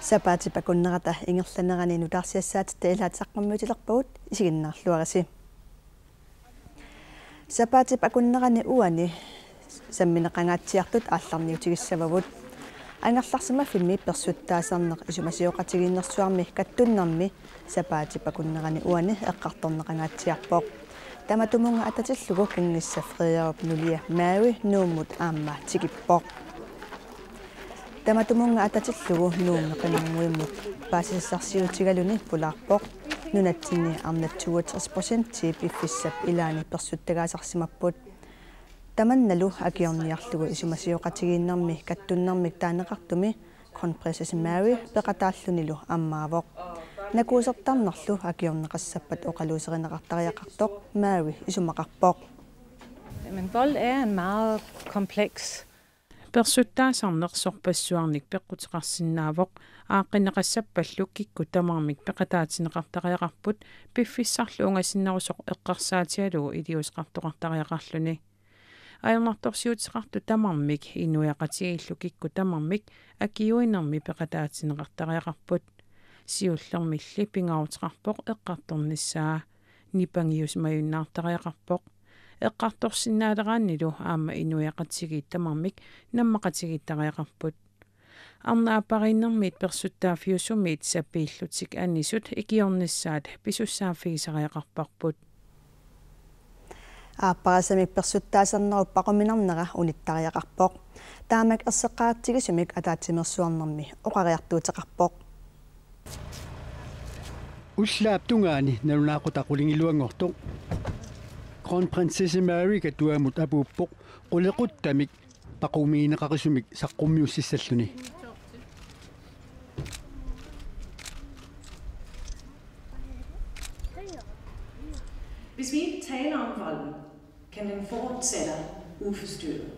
Sapaati pakunnerata ingerlanerani nutarsiassaat tailaatisaqqummutilerpagut isiginnaarluarisi. Sapaati pakunnerani uani sammineqangaatsiartut aallarniutigissavavut. Angerlarsima filmi persuttaasarneq isumasioqatiginnersuarmi kattunnermi sapaati pakunnerani uani eqqartorneqangaatsiarpoq. Tamatumunga atatillugu kingissa Frederik nulia Mary nuumut aamma tikippoq. Tamatumunga atatillugu nuumneqinarmuimmut paasissarsiutigaluni pularpoq nunatsinni arnatsugut 30% tiipiffissap ilaani persuttagaasarsimapput. Tamannalu akiorniarlugu isumasioqatigiinnermi kattunnermik taaneqartumi Kronprinsesse Mary peqataallunilu ammaavoq. Nakuusertarnerlu akiorneqassappat oqaluuserineqartariaqartoq Mary isumaqarpoq. Men vold er en meget kompleks. Persuttaasarnersorpassuarnik peqqutiqarsinnaavoq aaqqineqassapпаллу кикку тамармик пеқатаатинеқартариақарпут пиффиссарлу унгассиннерусоқ эққарсаатиалугу илиусеқартоқартариақарлуни аернарторсиутеқарту тамармик инуяқатигиллу кикку тамармик акиуинерми пеқатаатинеқартариақарпут сиуллермилли пингаарутеқарпоқ эққарторниссаа нипангиус маюннаартариақарпоқ эққарторсиннаалерааннилу аама инуяқатсигит тамармик наммақатигиттариақарпут арнаапариннэрмит персуттаафиусумит сапииллутик аннисут икиорниссаат писуссааффигисариақарпарпут ааппарасамик персуттаасарнеруп пақуминарнера униттариақарпоқ таамак ерсеққаартигисумик атаатимерсуарнэрми оқариартуутеқарпоқ уллаап тунгаани налунаақутақулингилуангортоқ Kronprinsesse Mary катуамут апууппоқ қулеқуттамик пақумиинеқарисумик саққуммиуссиссаллуни Hvis vi ikke taler om volden, kan den fortsætte uforstyrret.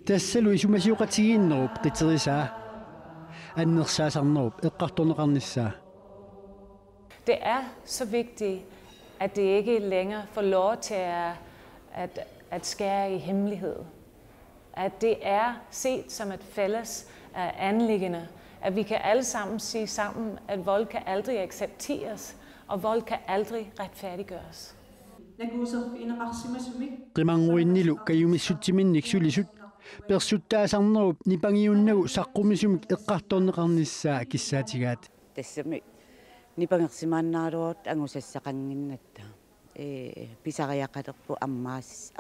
тассалу исумасиоқатигииннеруп қитерисаа аннерсаасарнеруп эққарторнеқарниссаа. Det er så vigtigt, at det ikke længere får lov til at skære i hemmelighed. At det er set som et fælles anliggende, at vi kan alle sammen sige sammen, at vold kan aldrig accepteres, og vold kan aldrig retfærdiggøres. Qimangruinnilu kayumissuttiminnik sulisut persuttaasarnerup nipangiunnagu saqqumissumik eqqartorneqarnissaa kissaatigaat. Tassami nipangersimaannaaluut angusassaqanginnatta pisariaqalerpu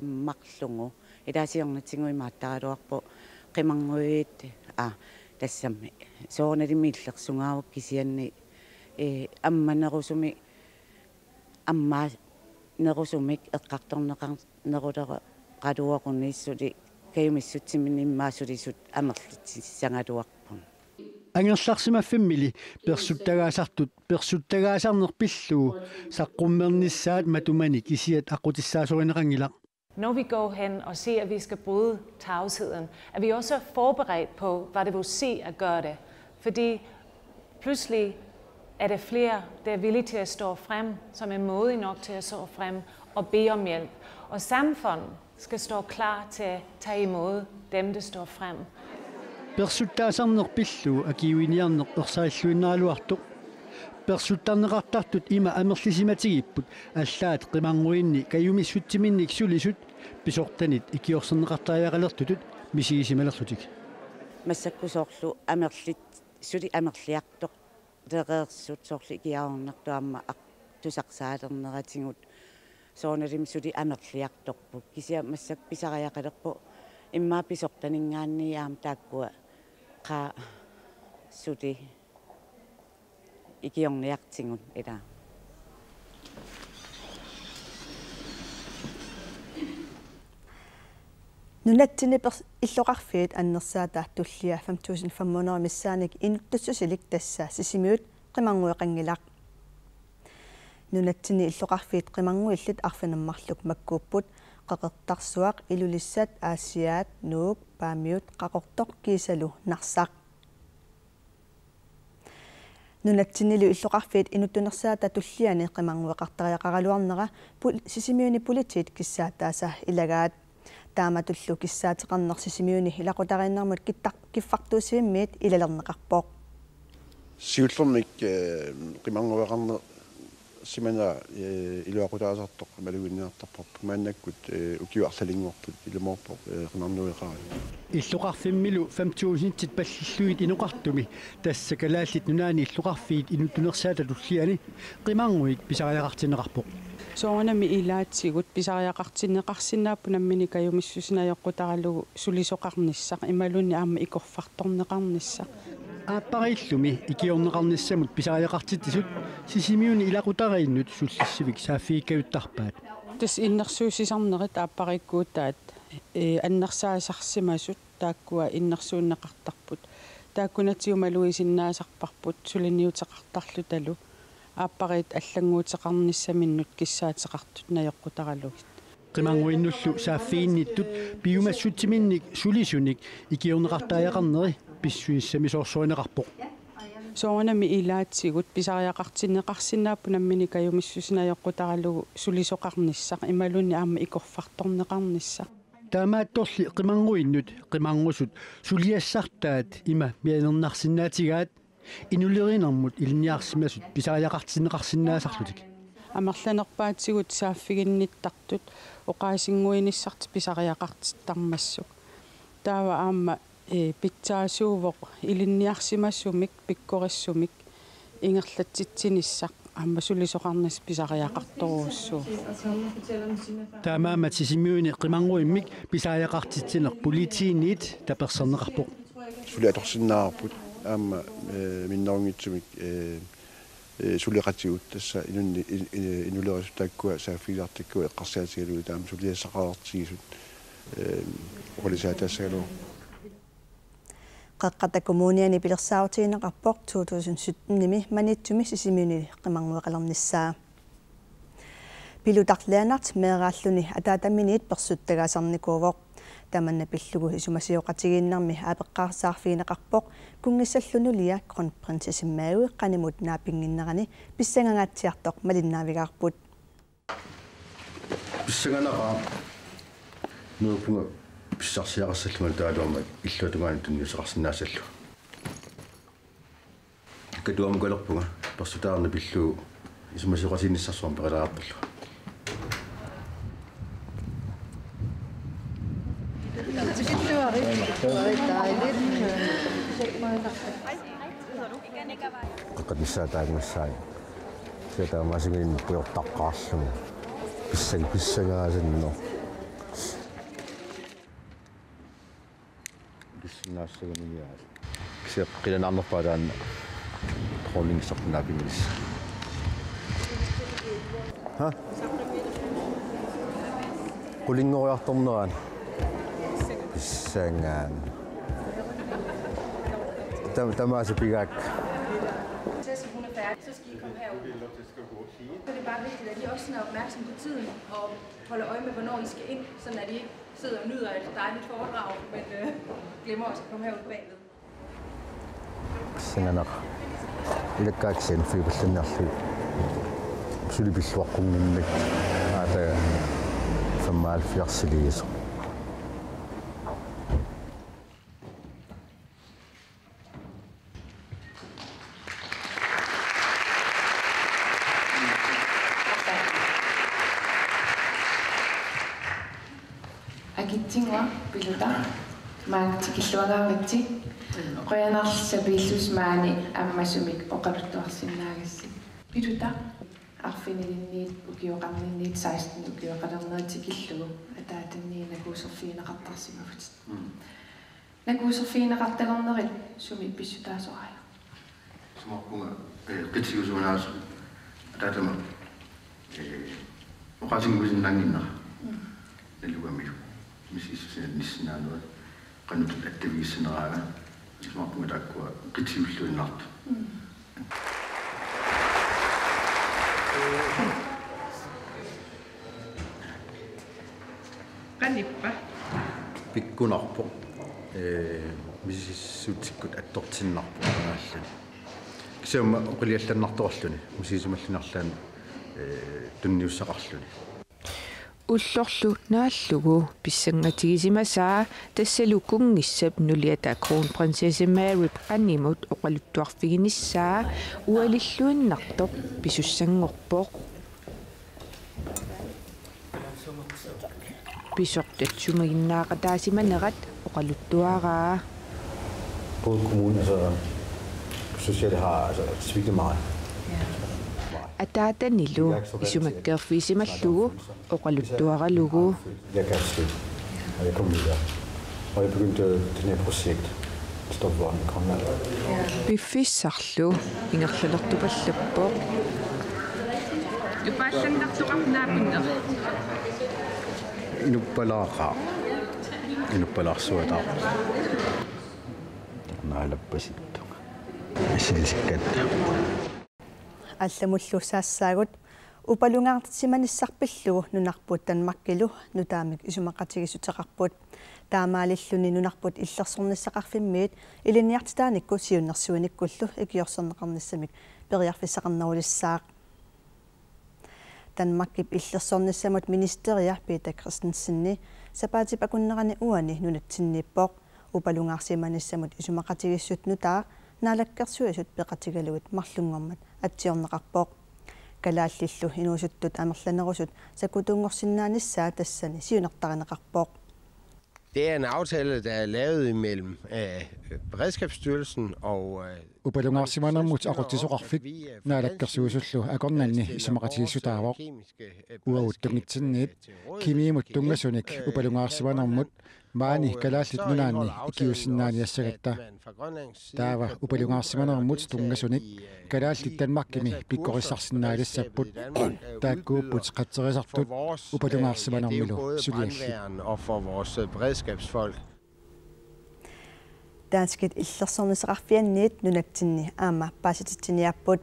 ammaqlungu ilaasiornatsinguи maattaraluarpu qimangruit tassami soornalimmiillersungaavuk kisianni ammanerusumi ammanerusumik eqqartorneqarnerulera qaluaqunniissuli kayumissuttiminimmaasulisut amerlitsissangaluarpun Angerlarsimaffimili persuttagaasartut persuttagaasarnerpilluu saqqummernissaat matumanik isiat aqutissaasorinaqangila. Når vi går hen og ser, at vi skal bryde tavsheden, er vi også forberedt på, hvad det vil sige at gøre det. Fordi pludselig er der flere, der er villige til at stå frem, som er modige nok til at stå frem og bede om hjælp. Og samfundet skal stå klar til at tage imod dem, der står frem. Persuttaasarnerpilluu akiuiniarneq ersailluinnaaluartuq persuttarneqartartut ima amerlisimatigipпут аллаат qimangruinni kayumissuttiminnik sulisut pisortanit ikiorserneqartariaqalertutut misigisimalerlutik массаккусоорлу амерлит сули амерлиартоқ тереерсут соорлу икиаарнэртуамма тусақсаалернератингут соонерим сули амерлиарторпут кися массак писариақалерпу иммаа писортанингаанниаам тааккуа qa suti ikiorniartingun ila Nunatsini illoqarfiit annersaata tullia 5500 missaanik inuttussusilik tassa sisimiut qimangueqangilaq Nunatsini illoqarfiit qimanguillit arfinammarluk makkuupput qaqertarsuaq ilulissat aasiaat nuuk paamiut qaqortoq kiisalu narsaq Nunatsinilu illoqarfiit inutunersaata tulliani qimangueqartariaqaraluarnera sisimiuni politit kissaataasa ilagaat taamatullu kissaateqarnersisimiuni ilaqutarinnarmut kiffartuusiimmiit ilalerneqarpoq siullornik qimanguaqarne simana iluaqutaasartoq maluginniartarpop maannakkut ukiuarsalinngorput ilumorpoq qinarnuiqaari иллуqarfimmilu 5000-nitsit pallilluit inuqartumi tassakalaалlit nunaani illuqarfiit inutunersaata tulliani qimanguik pisariaqartineqarpoq soonami ilaatsigut pisariaqartineqarsinnaappu nammini kayumissusinajoqqutaralugu sulisoqarnissaq imalunni aamma ikorfartorneqarnissaq ааппариллуми икиорнеқарниссамут писариақартитсут сисимиуни илақутарииннут суллиссивик сааффииккавиттарпаат тас иннерсуусисарнерит ааппариккуутаат аннерсаасарсимасут тааккуа иннерсууннеқартарпут тааккунатиумалуисиннаасарпарпут сулиниутеқартарлу талу ааппарит аллангуутеқарниссаминнут киссаатеқартут наjoqqутаралугит qimangуиннуллу сааффиинниттут пиумассутсиминник сулисуник икиорнеқартааяқарнери писсуиссами соорсуинеқарпоқ соонами илаатсигут писариақартиннеқарсинааппу наммини каюмиссусинаjoqqутаралугу сулисоқарниссақ ималунни аама икорфарторнеқарниссақ таамаатторли qimangуиннут qimangusut сулиассартаат има мианернарсинаатигаат инулеринэрмут илниарсимасут писариақартиннеқарсинаасарлутик амерланерпаатсигут сааффигинниттартут оқаасингуиниссарт писариақартиттармассук таава аама питсаасуувоқ илинниарсимассумик пиккориссумик ингерлатситсиниссақ аама сулисоқарнас писариақарторуussuu таамаамат сисимиуни qimangуиммик писариақартитсинер политиинит таперсернеқарпоқ сулиаторсиннаарпут аама миннерунгитсумик сулиқатигут тасса инулерисутааккуа сааффигиартаккуа эққарсаатигалуи таама сулиассақаартигисут олисаатаассагалуу qaqqata kommuniani pilersaartiineqarpoq 2017-nimi manitsumi sisimiuni qimangуеqalernissaa pilutarlianart meeraalluni ataataminiit persuttagaasarnikuuvoq tamanna pillugu isumasiоqatigiinnermi aapeqqaarsaarfiineqarpoq kungissallunu kronprinsessimmaagui qanimut naapinginnerani pissangangaatsiartoq malinnaavigaarput pissanganaqa nuupunga писсарсиақассаллума таалуама иллуатугаани тунниусеқарсинаассаллу кадуам галерпунга персутаарна пиллуу исумасиоқасиниссарсуарма перилаартарлу qaqatissaataagnassaaga сиатаамасигин пуйортаққаарлугу писсагаасинно писсинаассагаминиаас кисиа қиланаарнерпаалаанна троллингсартнаапингис ха qulingoriartorneraan писсангаан тамааса пигаак så skal I komme herud. Så det er bare vigtigt, at I også er opmærksom på tiden og holder øje med, hvornår I skal ind, sådan at I ikke sidder og nyder et dejligt foredrag, men glemmer også at komme herud bagved. Senganak. Ilakkaaksen fiiballannerlu. Sulipilluaqqungimmik. Aata 75 агитсингуа пилута маактикиллуагааритси qoyanarlissa piillusmaani аммасумик оқалуттуарсинаагасси пилута арфинилинниит укиоқарнинниит 16 укиоқалернеritикиллугу атаатаннии накуусерфиинеқартарсимавут накуусерфиинеқартагорнерит суми писсутаасораая сумарпунга қитсигусунаасу атаатама оқасингусиннангиннера налугамилу мисисусинниссинаануа qanutut aktiviissineraanga sumarpunga taakkua qitiulluinnart qanippa pikkunarpo misissuutikkut attortinnarpo anaallani kisiumma oqiliallanartoralluni misisumallinarlaan tunniussaqarluni Ullorlu naallugu pissangatigisimasa tassalukungissap nuliata kronprinsesse Mary qannimut oqaluttuarfiginissaa ualilluinnartoq pisussangorpoq pisortatsumaginnaaqataasimanerat oqaluttuaraa. Både kommunen og socialt har svigtet meget. Ataatanilu isumakkeerfiisimallugu oqaluttuaralugu. Jeg kan slet, og jeg kom videre. Og jeg begyndte det her projekt, Stop Volden i Grønland. Piffissarlu ingerlalertupallappoq. Upaallantartuqarnaapunner. Inuppalaaqaa. Inuppalaarsuataa. Naalappasittuga. Asilisikkatta. алламуллуссаассаагут упалунгаартитсиманиссарпиллугу нунарпут танмаккилу нутаамик исумақатигисутеқарпут таамаалиллуни нунарпут иллерсорниссақарфиммиит илиниартитааникку сиуннэрсуиниккуллу икиорсернеқарниссамик периарфиссақарнерулиссаақ танмаккип иллерсорниссамут министериа Peter Christensenни сапаатип акуннерани уани нунатсинниппоқ упалунгаарсиманиссамут исумақатигиссут нутаа наалаккерсуисут пеқатигалугут марлунгормат атсиорнеқарпоқ калааллиллу инуусуттут амерланерусут сакутунгорсиннааниссаа тассани сиунертаринеқарпоқ. Det er en aftale, der er lavet imellem Beredskabsstyrelsen og Upalungaarsimanermut aquttisoqarfik naalakkersuusullu akornanni isumaqatigisutaavoq uauttugnitsinniit kimiimut tungasunik upalungaarsimanermut maani kalaallit nunaanni ikiussinnaaniassagatta taava upalungaarsimanermut tungasunik kalaallit tanmarkimi pikkorissarsinnaalissapput taakkuupput qatserisartut upalungaarsimanermilu sulialli og for vores beredskabsfolk. Danskit иллерсорнисеқарфианниит нунатсинни аама паасититсиниарпут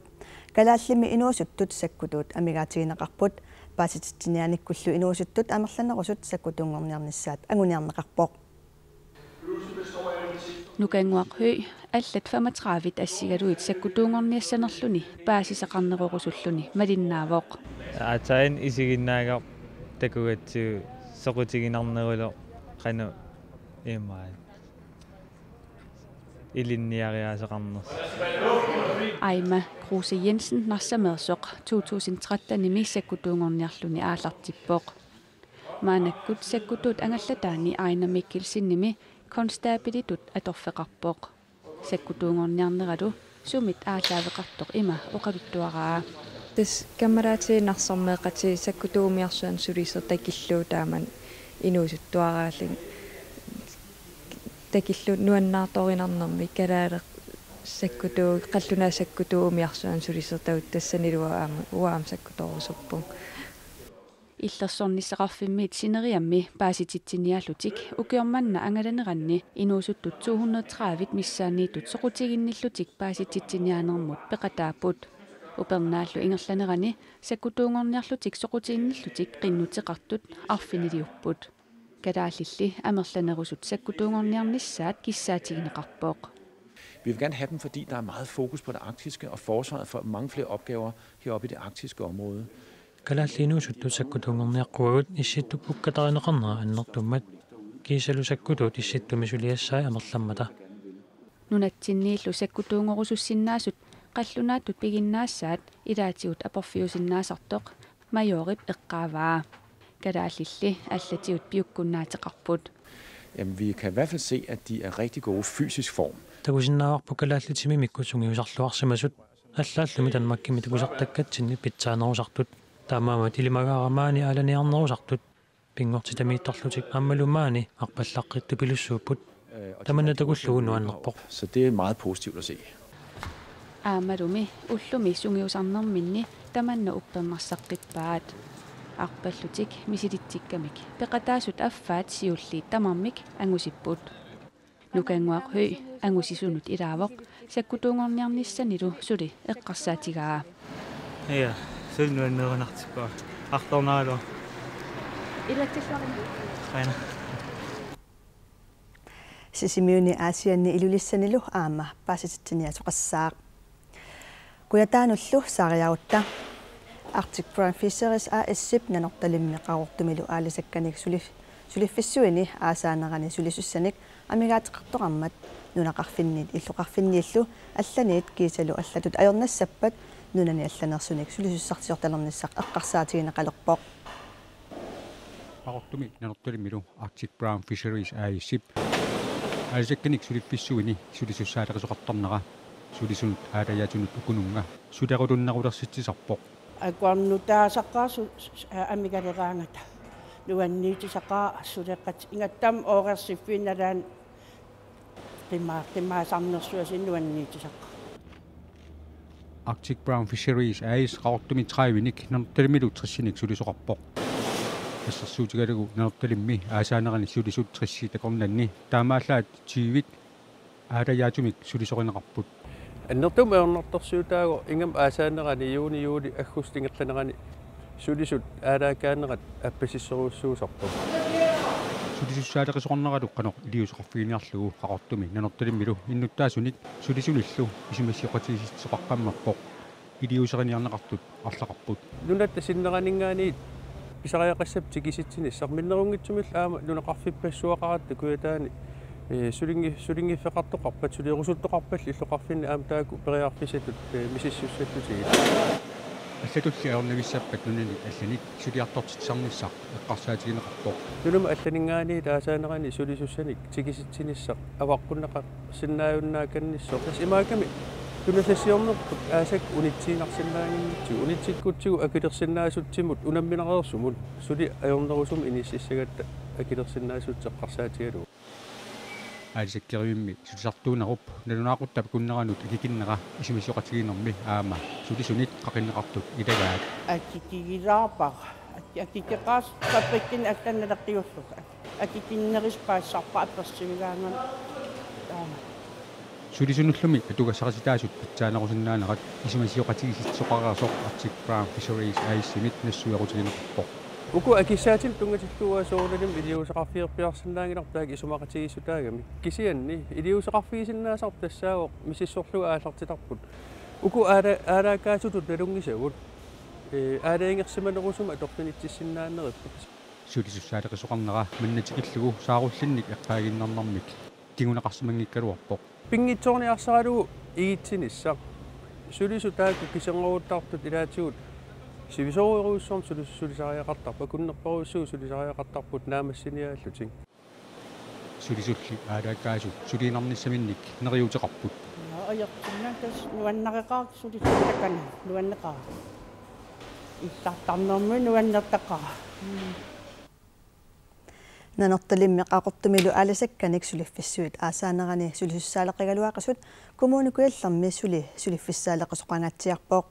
калааллими инуусуттут саккутуут амигаатигинеқарпут паасититсинианиккуллу инуусуттут амерланерусут саккутунгорниарниссаат агуниарнеқарпоқ. Nukangwaqhø allat 35 assigaluit sakkutungorniassanerluni paasisaqarnerorussulluni malinnaavoq. Atain isiginnaaga takugatsu soqutiginarnerulo qanu imai. Ilinniariasaqarners. Aima Kruse Jensen narsamersoq 2013 nimi sakkutungorniarluni aallartippoq. Maanakkut sakkutut angallataani Aina Mikkelsinnimi konstaapilitut atorfeqarpoq. Sakkutungorniarneratu sumit aalaaveqartoq ima oqaluttuaraa. Tis kamaraatiinarsormeeqati sakkutuumiarsuan sulisertakilluu taaman inuusuttuaraallin takillu nuannaartorinarnermi kalaaleq sakkutuu qallunaa sakkutuumiarsuan sulisertavut tassanilua aama uaam sakkutorusuppung. Illersornisseqarfimmiit sineriammi paasititsiниаллутик укиорманна ангаланеранни инуусуттут 230 миссааниитут соқутигинниллутик paasititsiниаанермут пеқатааппут упернааллу ингерланерани саккутуунгорниарлутик соқутигинниллутик қиннутеқартут арфинилиуппут калааллилли амерланерусут саккутуунгорниарнissaат киссаатигинеқарпоқ. Vi vil gerne have dem, fordi der er meget fokus på det arktiske, og forsvaret får mange flere opgaver heroppe i det arktiske område. Kalaallinuusuttu sakkutungorniaqquagut issittupukkatarineqarnera annertummat kiisalu sakkutut issittu misuliassai amerlammata. Nunatsinniillu sakkutuungorusussinnaasut qallunaatut piginnaassaat ilaatigut aporfiusinnaasartoq majorip eqqaavaa. Kalaallilli allatigut piukkunnaateqarput. Jamen, vi kan i hvert fald se, at de er rigtig gode fysisk form. Takusinnaavarpu kalaallitimi mikkusungiusarluarsimasut allааллуми танмаккими такусартаккатсинни питсаанерусартут таамаама тилимагарамаани аланиарнерусартут пингортитамиитторлутик аммалумаани арпаллаққитту пилуссууппут таманна такуллугу нуаннерпоқ. Så det er meget positivt at se. Aamalumi ullumi sungiusarnerminni tamanna uppernarsaqqipaat arpallutik misilittikkamik peqataasut affaat siulliit tamarmik angusipput. Nukangwaqhø angusisunut ilaavoq sakkutuungorniarnissanilu suli eqqarsaatigaa. Ja, sunnuannerunartippa artornaalu. Illattilluarni. Aina. Sisimiuni Aasianni ilulissanilu aama paasititsiниасоqassaaq. Kuyataanullu saariautta Arctic Prime Fisheries ASIP nanortalimmi qarortumilu aalisakkanik sulifissuini aasaanarani sulisussanik amigaatiqartoqarmat nunaqarfinnit illuqarfinniillu алланиит кисалу аллатут аернассаппат нунани алланерсуник сулисуссартиорталерниссақ эққарсаатигинеқалерпоқ Qarortumi nanortalimmilu Arctic Brown Fisheries ASIP аalisакканик сулиффиссуини сулисуссаалеқисоқартарнера сулисунут аалаяатунут укунунга сулерулуннарулерситсисарпоқ акуарнутаасаққарсу амигалераангата нуанниитисақаа сулеққат ингаттам оорерсиффиналаан qimmaasarnersuasinnuanniitisaqqa Arctic Brown Fisheries AS qarortumi 30-nik nanortalimmilu trissinik sulisoqarpoq ассерсуутигалугу наnortalimmi аасаанерани суlisut 30 такорнанни таамааллаат 20-вит аалаяатумик сулисоринеқарпут аннертум аернарторсуутаагу ингам аасаанерани юули аггустингерланерани сулисут аалаакаанерат аппасиссоруussуусарпу сулисуссаалеқисоқарнералу қано илиусоқарфигиниарлугу қақортуми наnortalimmilu иннуттаасуник сулисулиллу исумассиоқатигиситсоқаққаммаппоқ илиусериниарнеқартут арлақарпут нунатта синнеранингаани писариақассап тикиситсинissaq миннерунгитсумил аама нунеқарфиппассуақаратта куятаани сулингиффеқартоқарпат сулиерусуттоқарпалли иллоқарфинни аама тааку периарфисатут мисиссуссаттутиги аллатулли аернависсаппат нунани алланик сулиартортитсарниссақ эққарсаатигинеқарпоқ нунама алланингаани таасаанерани сулисуссаник тикиситсиниссақ аваққуннеқа синнааюннааканниссоо тас имааками тунасассиорнерпут аасак унитсиинарсиннаангиннитсу унитсиккутсигу акилерсиннаасутсимут унамминереерсумут сули аернерусум иниссиссагатта акилерсиннаасутсеққарсаатигалу аалисаккеривимми сулисартуунеруп налунаақуттап куннеранут акикиннера исимисоқатигинерми аама сулисунит қақиннеқартут илагаат акикигилаарпар акикеқаас таппиккин аттанналеққиуллука акикиннериспаассарпа апперсивигаанган аама сулисуннуллуми атугассариситаасут питсаанерусиннаанерат исимасиоқатигиситсоқараасоқ Arctic Brown Fisheries ASIP нассуерутигинеқарпоқ уку акиссаатил тунгатиллуасоорналим илиусеқарфиерпиарсинаангинартаак исумақатигиссутаагами кисианни илиусеқарфигисиннаасар тассаавоқ мисиссорлуга аалартитарпут уку аалаакаасутут налунгисагут аалаингерсиманерусума аторфинитсиссиннааннериппут сулисуссаалеқисоқарнера маннатикиллугу сааруллинник эққаагиннарнармик кигунеқарсимангиккалуарпоқ пингитсоорниарсаралугу игитсиниссақ сулису тааку кисенгоруттартут илаатигут сивисоруйруussорм сулисариақартарпа куннерпаруussуу сулисариақартарпут наамассиниааллутин сулисулли аалаакаасу сулиинарниссаминник нериутеқарпут аяртиннатас нуаннеқаа сулисуллакана нуаннеқаа иллартарнерми нуаннертақаа наnortalimmi qaqortumilu aalisakkanik suliffissuit aasaanерани sulisussаалеқигалуақасут коммуникуялларми сулиффиссаалеқисоқангаатсиарпоқ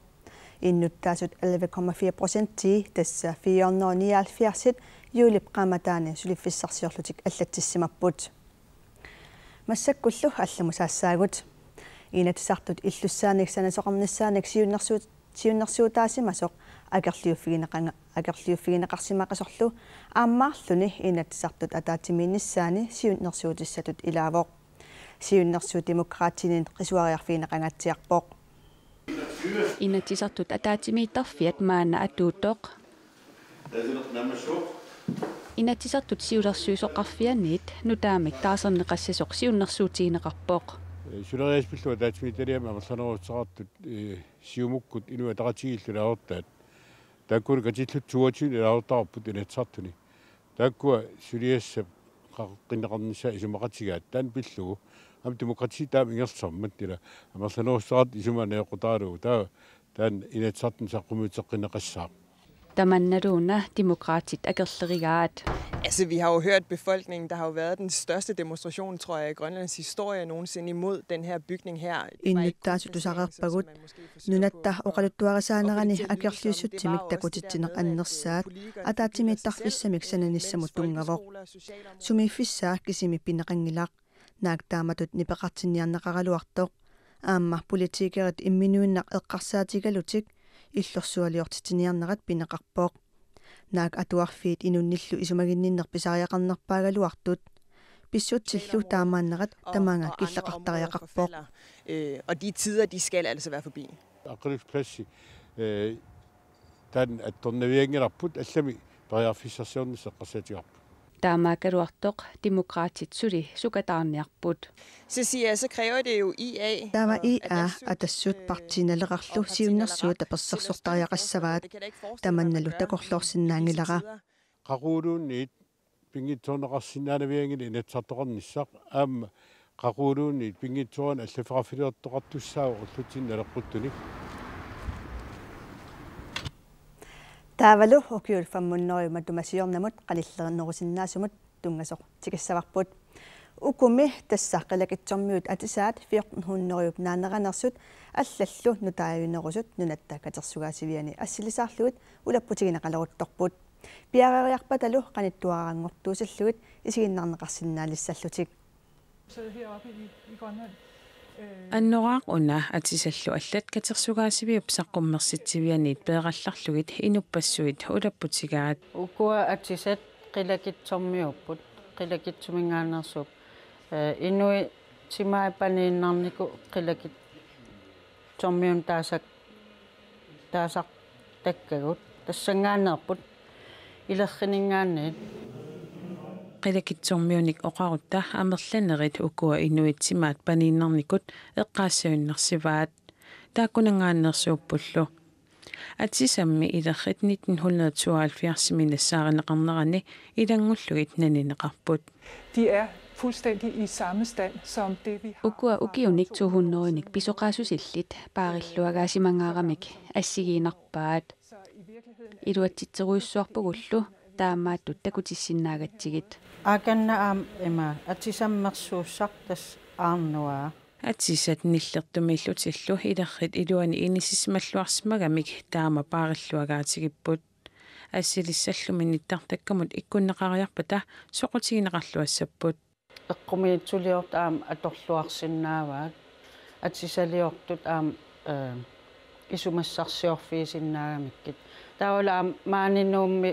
иннуттаасут 11,4% тасса 479 юлип qaamataani сулиффиссарсиорлутик аллатсиссимаппут массаккуллу алламусаассаагут инатсартут иллуссааник санасоқарниссааник сиуннэрсуутаасимасоқ акерлиуффигинеқарсимақасорлу ааммаарлуни инатсартут атаатимииннссаани сиуннэрсуутиссатут илаавоқ сиуннэрсуу демократинин қисуариарфигинеқангаатсиарпоқ инатсисартут атаатимииттарфиат маана атуутоқ инатсисартут сиулерсуусоқарфианниит нутаамик таасернеқассасоқ сиуннэрсуутигинеқарпоқ сулериаспиллу атаатимииталиама амерланеруутсақартут сиумуккут инуа таратигиллулаавортаат тааккуни катиллут туатин илаавортарпут инатсартуни тааккуа сулиассап қаққиннеқарнissaа исумақатигаат таан пиллугу ам демократии таам ингерсармат тила амерланеруссақарт исуманеэқутаалугу таан инатсартин саққумуутеққинеқассаа Tamannaluna demokratisk agerlerigaat. Altså, vi har jo hørt befolkningen, der har jo været den største demonstration, tror jeg, i Grønlands historie nogensinde imod den her bygning her. Innuttaasutusaqarpagut nunatta oqaluttuarisaanarani akerliussuttimik takutittineq annersaat ataatimiittarfissamik sananissamut tungavoq sumiiffissaa kisimi pineqangilaq naaktamatut nipeqartinniarneqaraluartoq aamma politiikerit imminuinnaq eqqarsaatigalutik иллорсуалиортитиниарнерат пинеқарпоқ наак атуарфиит инунниллу исумагинниннерписариақарнерпаагалуартут писсутсиллу таамааннерат тамаанга киллеқартариақарпоқ Og de tider, de skal altså være forbi. Aqrifplassi таан атторнавиангиларпут аллами периарфиссарсиорнisseqqassatiarput таамаакалуартоқ демократит сули сукатаарниарпут Cecilia, så kræver det jo IA. Tava IA atassut partiinaleqarlu siunnersuut apersersortariaqassavaat tamannalu takorloorsinnaangilara qaquuluunniit pingitsuuneqarsinnaanaviangili inatsartoqarnissaq aamma qaquuluunniit pingitsuan allafaqafiliortoqartussaau ullutinnalerquttuni Tavalu okiulfammunnerima tumasiornamut qalillernerusinaasumut tungasoq tikassavарput ukumi tassaqilakitsormiut atisaat 1400 naaneqanersut allallu nutaajunerusut nunatta katersugaasiviani assilisaarlugut ulapputigineqaleruttorput piareriarpatalu qanittuarangortuusallugut isiginnarneqarsinnaalissallutik аннораақ уна атисаллу аллат катерсугаасивиуп саққуммерситсивианиит пеэралларлугит инуппассуит улаппутигаат укуа атисат қилакитсормиуппут қилакитсумингаанерсуп инуи тимаапанииннарнику қилакитсормиун таасақ таккагут тассангаанерпут илерринингаанниит qilakitsormiunik oqarutta amerlanerit ukua inuitsimaat paniinnernikut eqqaassaunnarsivaat taakkunangaannersuuppullu atisammi ilerrit 1972 nassaarinneqarnerani ilangullugit nanineqarput de er fuldstændig i samme stand som det vi har ukua ukiunik 200-nik pisoqaasusillit paarilluagaasimanngaaramik assigiinarpaat iluatsitseruissuarpugullu таамааттут такутиссиннаагатсигит аканнаам има атисаммерсууссартас аарнуаа атисат ниллертумииллутиллу илеррит илуани инисисмаллуарсимагамик таама паариллуагаатигиппут ассилиссаллуми ниттартаккамут иккуннеқариарпата соқутигинеқарлуассаппут эққумиитсулиорт аам аторлуарсинааваат атисалиортут аам исумассарсиорфиисиннаагамиккит таулаам маанинуумми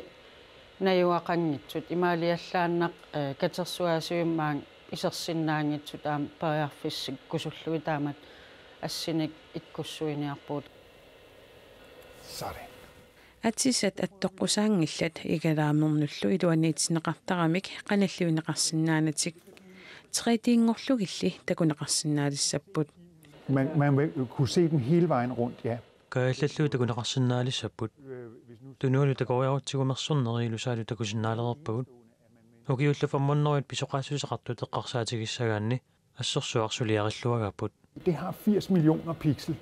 наюақангитсут имаалиаллааннақ катерсуаасуиммаан исерсиннаангитсут аам периарфиссик кусуллуи таамат ассиник иккуссуиниарпуут саре атсисат аттоққусаангиллат игалаамернуллу илуаниитсинеқартарамик қаналлуинеқарсинаанатик третиингорлугилли такунеқарсинаалиссаппут man vil kunne se den hele vejen rundt, ja. Kaallallu takunaqarsinnaalissapput. Tunuulu takooriarutigumersorneriilu takusinnaalererpagut. Ukiullafammunneruit pisoqaasuisaqartut eqqarsaatigisagaanni assersuarsuliarilluagapput. Det har 80 millioner pixel.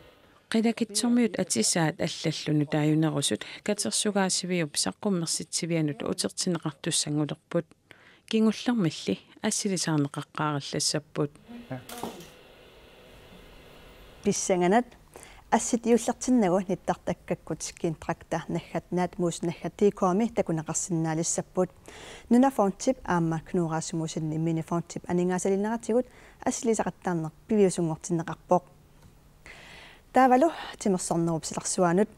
qilakitsormiut atisaat allallunu taayunerusut katersugaasiviup saqqummersitsivianut utertineqartussangulerput kingullermalli assilisaarneqaqqaarillassapпут писсанганат асситиуллертиннагу ниттартаккаккут кинтракта наггатнаат мууснаггатикооми такунеқарсинаалиссаппут нунафонтип аама кнураасумусинни минифонтип анингаасалинератигут ассилисақаттаарнеқ пивиусунгортиннеқарпоқ таавалу тимерсорнеруп силарсуанут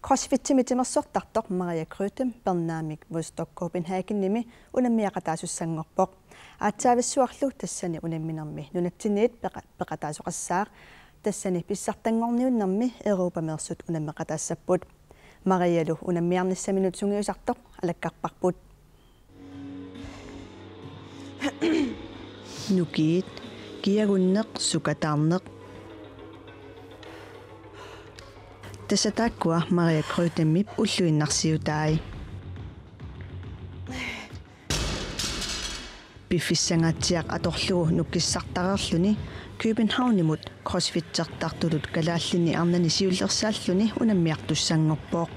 CrossFit-тими тимерсортартоқ Мария Крютем Бернаамик Восток Копенхагенними унаммиақатаасуссангорпоқ аатсаависсуарлу тассани унамминерми нунатсиниит пеқатаасоқассаар тассани писсартангорниуннэрми Европамерсут унаммеқатаассаппут Мариалу унаммиарниссаминут сунгиусартоқ алаккарпарпут нукиит киагуннеқ сукатаарнеқ тассатааккуа Мария Крютеммип уллуиннарсиутаи пиффиссангаатсиақ аторлугу нуккиссартарерлүни Københavnimut CrossFit-tартартулут калааллини арнани сиуллерсааллуни унаммиартуссангорпоқ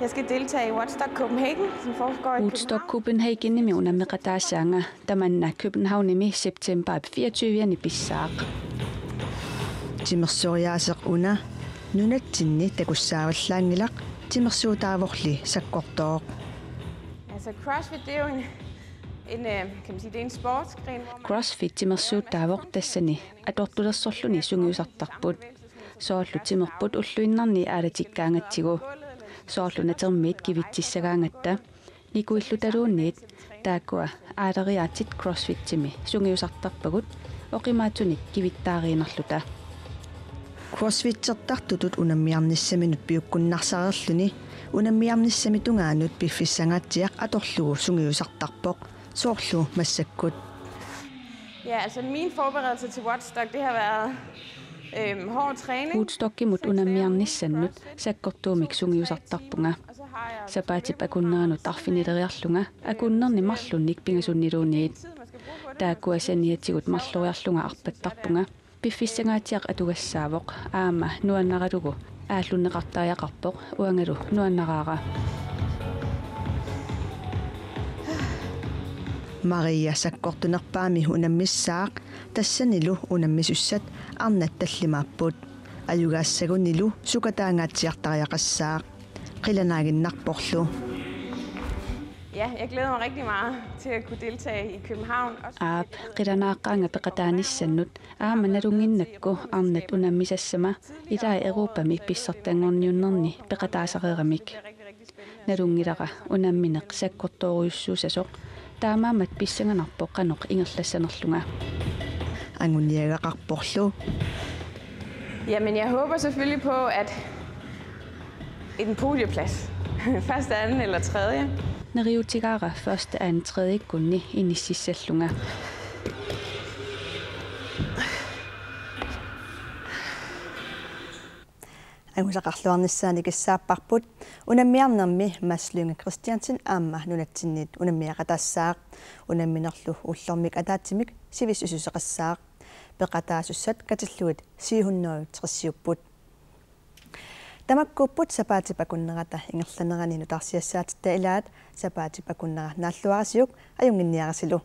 Jeg skal deltage i Woodstock Copenhagen, som foregår i Woodstock Copenhagenimi unammeqataasaanga tamanna Københavnimi september 24 pissaaq тимерсориаасеқ уна нунатсинни такуссааваллаангилақ тимерсуутааворли саккортооқ Altså CrossFit, det er jo en kan man sige, det er en sportsgren, CrossFit timersuuttaavor tassani atortulersorluni sungiusartarput soorlu timerput ulluinnarni aalatikkaangatsigu soorlunatermiit kivitsissagaangatta nikuillutaluunniit taakkua aaleriaatit CrossFit timi sungiusartarpagut oqimaatunik kivittaariinerluta CrossFit-тартутут унаммиарниссаминут пиуккуннарсареерлүни унаммиарниссами тунгаанут пиффиссангаатсиақ аторлугу сунгиусартарпоқ соорлу массаккут. Ja, altså min forberedelse til Woodstock, det har været hård træning. Woodstockimut unammiarnissannut sakkortuumik sungiusartarpunga. Sapaatip akunnaanut arfinileriarlunga akunnerni marlunnik pingasunniluuniit. Taakkuasaniatigut marloriarlunga arpattarpunga. Piffissagaatiaq atugassaavoq aama nuannaralugu ааллуннеқартааяқарпоқ уангалу нуаннараара. Maria sakkortunerpaami unammissaaq tassanilu unammissussat arnat tallimaapput ayugaassagunilu sukataangaatsiartariaqassaaq qilanaaginnarporlu. Ja, jeg glæder mig rigtig meget til at kunne deltage i København. Aap qilanaaqaanga peqataanissannut aamanalunginnakku arnat unammisassama ila Europami pissartaangorniunnerni peqataasareeramik. Nalungilara unammineq sakkortooriussuusasoq taamaamat pissanganarpoq qanoq ingerlassanerlunga. Anguniagaqarporlu. Jamen, jeg håber selvfølgelig på, at en podieplads. Første, anden eller tredje. Neriutigaara første, anden, tredje kunni inississallunga. Angusaqarluarnissaani kissaapparput unammiarnermi Maslunga Christiansen aamma nunatsinniit unammiaqataassaaq unamminerlu ullormik ataatsimik sivis ususeqassaaq peqataasussat katilluit 760 Tamakkuupput sapaatipakunnerata ingerlanerani nutarsiassaatit ilaat sapaatipakunnera naalluarasiuk ajunginniarasilu